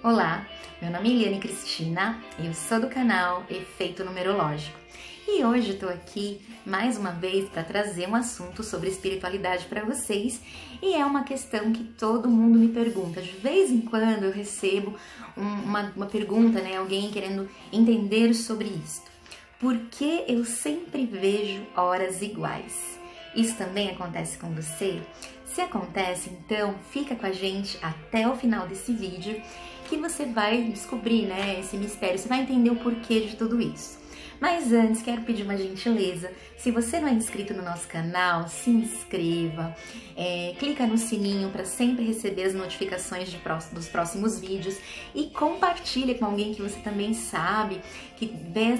Olá, meu nome é Eliane Cristina e eu sou do canal Efeito Numerológico. E hoje eu tô aqui mais uma vez para trazer um assunto sobre espiritualidade para vocês e é uma questão que todo mundo me pergunta. De vez em quando eu recebo uma pergunta, alguém querendo entender sobre isso. Por que eu sempre vejo horas iguais? Isso também acontece com você? Se acontece, então fica com a gente até o final desse vídeo que você vai descobrir, esse mistério, você vai entender o porquê de tudo isso. Mas antes, quero pedir uma gentileza, se você não é inscrito no nosso canal, se inscreva, clica no sininho para sempre receber as notificações dos próximos vídeos e compartilha com alguém que você também sabe, que vê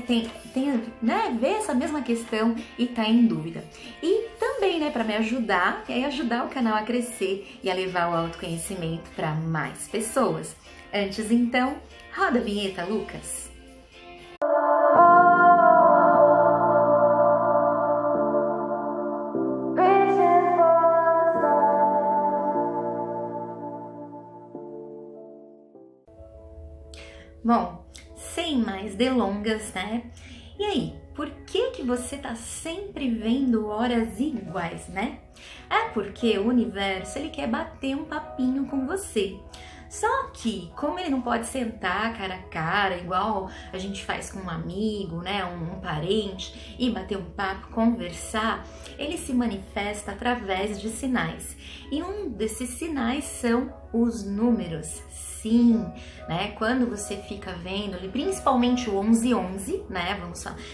essa mesma questão e está em dúvida. E também, para me ajudar, ajudar o canal a crescer e a levar o autoconhecimento para mais pessoas. Antes então, roda a vinheta, Lucas! Bom, sem mais delongas, E aí, por que você tá sempre vendo horas iguais, É porque o universo, ele quer bater um papinho com você. Só que, como ele não pode sentar cara a cara, igual a gente faz com um amigo, um parente, e bater um papo, conversar, ele se manifesta através de sinais. E um desses sinais são os números. Sim, quando você fica vendo, principalmente o 1111,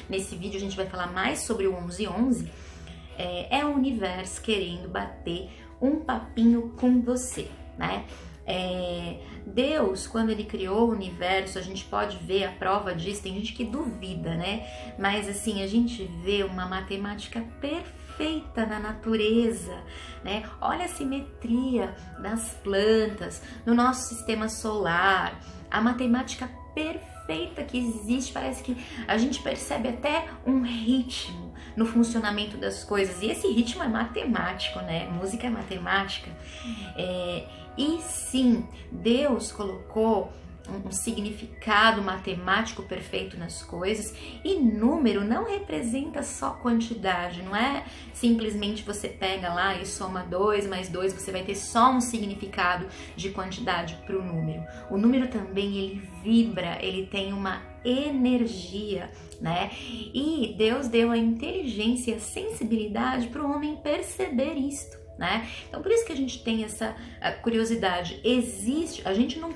nesse vídeo a gente vai falar mais sobre o 1111, é o universo querendo bater um papinho com você, Deus, quando ele criou o universo, a gente pode ver a prova disso, tem gente que duvida, Mas assim, a gente vê uma matemática perfeita na natureza, Olha a simetria das plantas, no nosso sistema solar, a matemática perfeita que existe, parece que a gente percebe até um ritmo no funcionamento das coisas, e esse ritmo é matemático, Música é matemática, e sim, Deus colocou um significado matemático perfeito nas coisas, e número não representa só quantidade, não é simplesmente você pega lá e soma 2 mais 2, você vai ter só um significado de quantidade para o número. O número também, ele vibra, ele tem uma energia, E Deus deu a inteligência e a sensibilidade para o homem perceber isto. Então por isso que a gente tem essa curiosidade.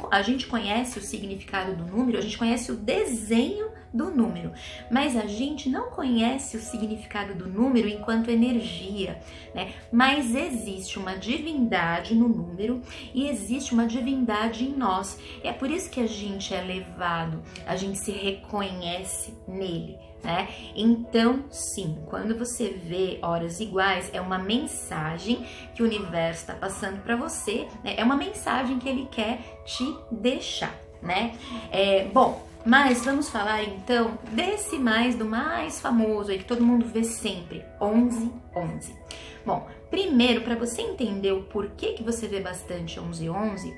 A gente conhece o significado do número, a gente conhece o desenho do número, mas a gente não conhece o significado do número enquanto energia, Mas existe uma divindade no número e existe uma divindade em nós. É por isso que a gente é levado, a gente se reconhece nele. Então, sim, quando você vê horas iguais, é uma mensagem que o universo está passando para você, É uma mensagem que ele quer te deixar, Bom, mas vamos falar então desse do mais famoso aí que todo mundo vê sempre, 1111. Bom, primeiro, para você entender o porquê que você vê bastante 1111,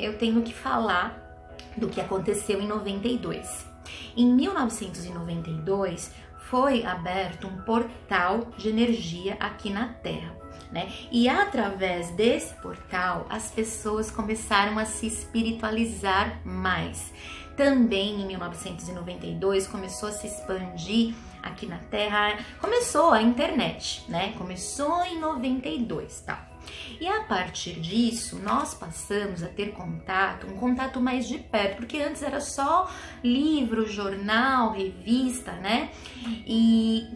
eu tenho que falar do que aconteceu em 92. Em 1992, foi aberto um portal de energia aqui na Terra, E através desse portal, as pessoas começaram a se espiritualizar mais. Também em 1992, começou a se expandir aqui na Terra, começou a internet, Começou em 92, tá? E a partir disso, nós passamos a ter um contato mais de perto, porque antes era só livro, jornal, revista, E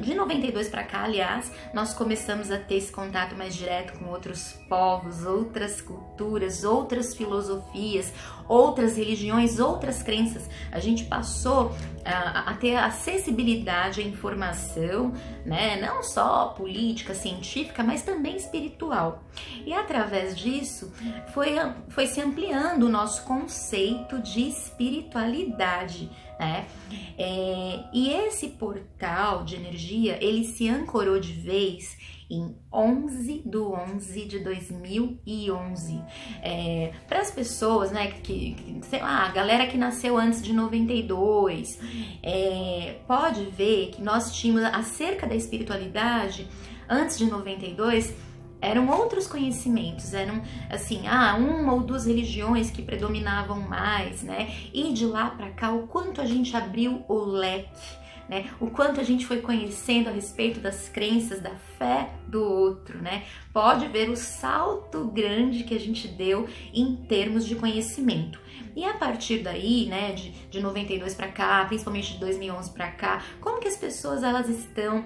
de 92 para cá, aliás, nós começamos a ter esse contato mais direto com outros povos, outras culturas, outras filosofias, outras religiões, outras crenças. A gente passou a ter acessibilidade à informação, Não só política, científica, mas também também espiritual. E através disso foi se ampliando o nosso conceito de espiritualidade, né? E esse portal de energia, ele se ancorou de vez em 11/11/2011. Para as pessoas, né, que sei lá, a galera que nasceu antes de 92, pode ver que nós tínhamos acerca da espiritualidade antes de 92. Eram outros conhecimentos, eram assim, uma ou duas religiões que predominavam mais, né? E de lá para cá, o quanto a gente abriu o leque, né? O quanto a gente foi conhecendo a respeito das crenças, da fé do outro, né? Pode ver o salto grande que a gente deu em termos de conhecimento. E a partir daí, né, de 92 para cá, principalmente de 2011 para cá, como que as pessoas elas estão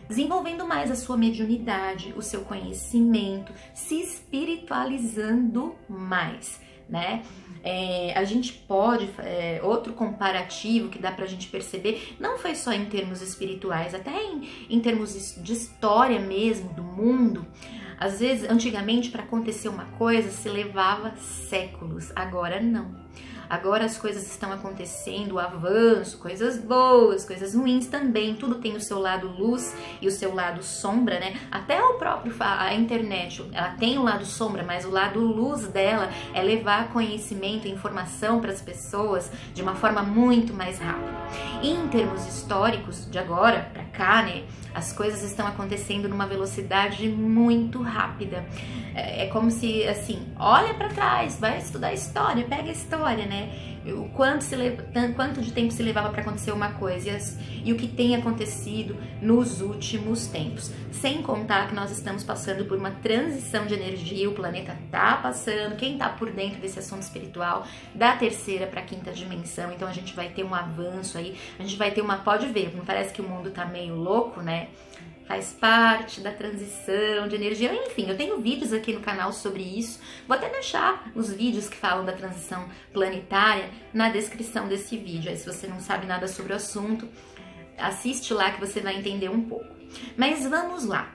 desenvolvendo mais a sua mediunidade, o seu conhecimento, se espiritualizando mais, né? A gente pode, outro comparativo que dá pra gente perceber, não foi só em termos espirituais, até em termos de história mesmo, do mundo. Às vezes, antigamente, para acontecer uma coisa, se levava séculos, agora não. Agora as coisas estão acontecendo, o avanço, coisas boas, coisas ruins também, tudo tem o seu lado luz e o seu lado sombra, né? Até a internet, ela tem o lado sombra, mas o lado luz dela é levar conhecimento e informação para as pessoas de uma forma muito mais rápida. E em termos históricos, de agora para cá, né? As coisas estão acontecendo numa velocidade muito rápida. É como se, assim, olha para trás, vai estudar história, pega a história, né? O quanto de tempo se levava para acontecer uma coisa e o que tem acontecido nos últimos tempos. Sem contar que nós estamos passando por uma transição de energia, o planeta tá passando, quem tá por dentro desse assunto espiritual, da terceira para a quinta dimensão, então a gente vai ter um avanço aí, a gente vai ter pode ver, não parece que o mundo tá meio louco, né? Faz parte da transição de energia. Enfim, eu tenho vídeos aqui no canal sobre isso. Vou até deixar os vídeos que falam da transição planetária na descrição desse vídeo. Aí, se você não sabe nada sobre o assunto, assiste lá que você vai entender um pouco. Mas vamos lá.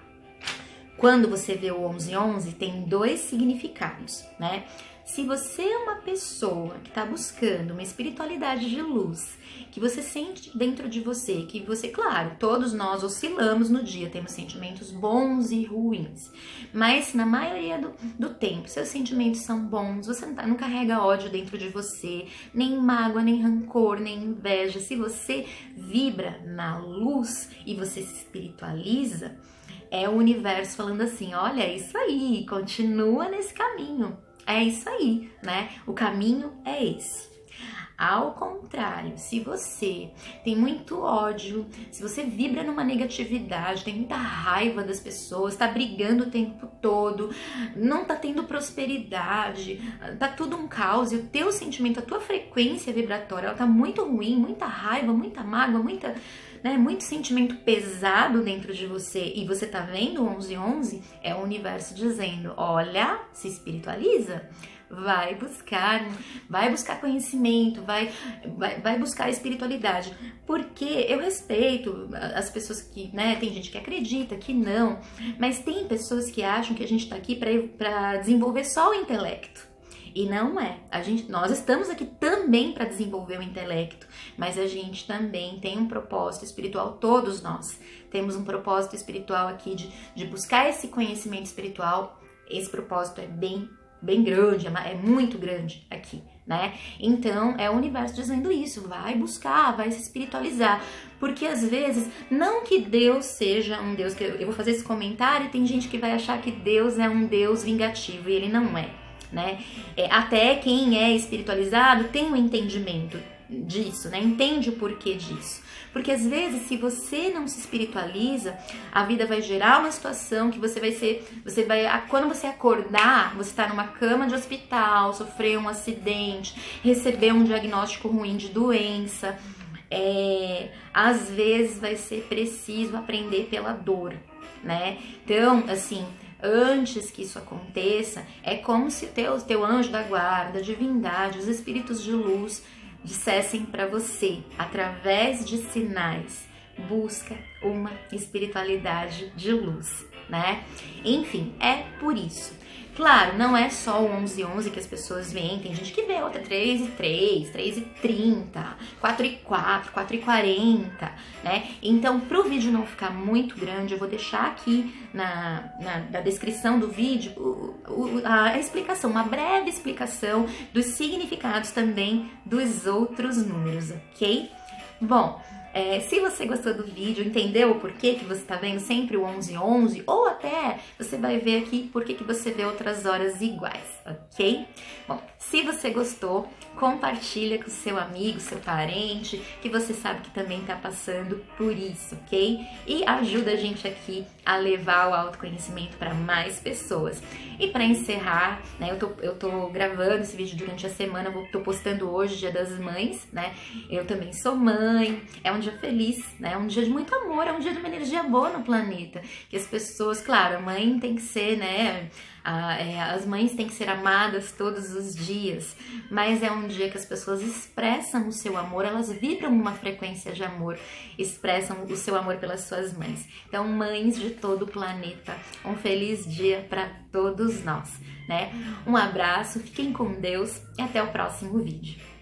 Quando você vê o 11/11, tem dois significados, né? Se você é uma pessoa que está buscando uma espiritualidade de luz, que você sente dentro de você, que você, claro, todos nós oscilamos no dia, temos sentimentos bons e ruins, mas na maioria do tempo, seus sentimentos são bons, você não carrega ódio dentro de você, nem mágoa, nem rancor, nem inveja. Se você vibra na luz e você se espiritualiza, é o universo falando assim, olha, é isso aí, continua nesse caminho. É isso aí, né? O caminho é esse. Ao contrário, se você tem muito ódio, se você vibra numa negatividade, tem muita raiva das pessoas, tá brigando o tempo todo, não tá tendo prosperidade, tá tudo um caos, e o teu sentimento, a tua frequência vibratória, ela tá muito ruim, muita raiva, muita mágoa, muito sentimento pesado dentro de você, e você tá vendo o 11/11, é o universo dizendo, olha, se espiritualiza, vai buscar conhecimento, vai buscar espiritualidade, porque eu respeito as pessoas que, né, tem gente que acredita, que não, mas tem pessoas que acham que a gente tá aqui para desenvolver só o intelecto. E não é. Nós estamos aqui também para desenvolver o intelecto, mas a gente também tem um propósito espiritual, todos nós temos um propósito espiritual aqui de buscar esse conhecimento espiritual. Esse propósito é bem grande, é muito grande aqui, né? Então, é o universo dizendo isso, vai buscar, vai se espiritualizar, porque às vezes, não que Deus seja um Deus, que eu vou fazer esse comentário e tem gente que vai achar que Deus é um Deus vingativo, e ele não é. Né? Até quem é espiritualizado tem um entendimento disso, né? Entende o porquê disso. Porque às vezes, se você não se espiritualiza, a vida vai gerar uma situação que quando você acordar, você está numa cama de hospital, sofrer um acidente, receber um diagnóstico ruim de doença. Às vezes vai ser preciso aprender pela dor, né? Então, assim, antes que isso aconteça, é como se teu anjo da guarda, a divindade, os espíritos de luz dissessem para você, através de sinais, busca uma espiritualidade de luz. né? Enfim, é por isso. Claro, não é só o 11:11 que as pessoas veem, tem gente que vê outra 3:03, 3:30, 4:04, 4:40, né? Então, para o vídeo não ficar muito grande, eu vou deixar aqui na descrição do vídeo a explicação, uma breve explicação dos significados também dos outros números, ok? Bom, se você gostou do vídeo, entendeu o porquê que você está vendo sempre o 11:11, ou até você vai ver aqui porquê que você vê outras horas iguais, ok? Bom, se você gostou, compartilha com seu amigo, seu parente, que você sabe que também está passando por isso, ok? E ajuda a gente aqui a levar o autoconhecimento para mais pessoas. E para encerrar, né, eu tô gravando esse vídeo durante a semana, tô postando hoje, Dia das Mães, né? Eu também sou mãe, é um dia feliz, né? É um dia de muito amor, é um dia de uma energia boa no planeta. Que as pessoas, claro, a mãe tem que ser, né? As mães têm que ser amadas todos os dias, mas é um dia que as pessoas expressam o seu amor, elas vibram numa frequência de amor, expressam o seu amor pelas suas mães. Então, mães de todo o planeta, um feliz dia para todos nós, né? Um abraço, fiquem com Deus e até o próximo vídeo.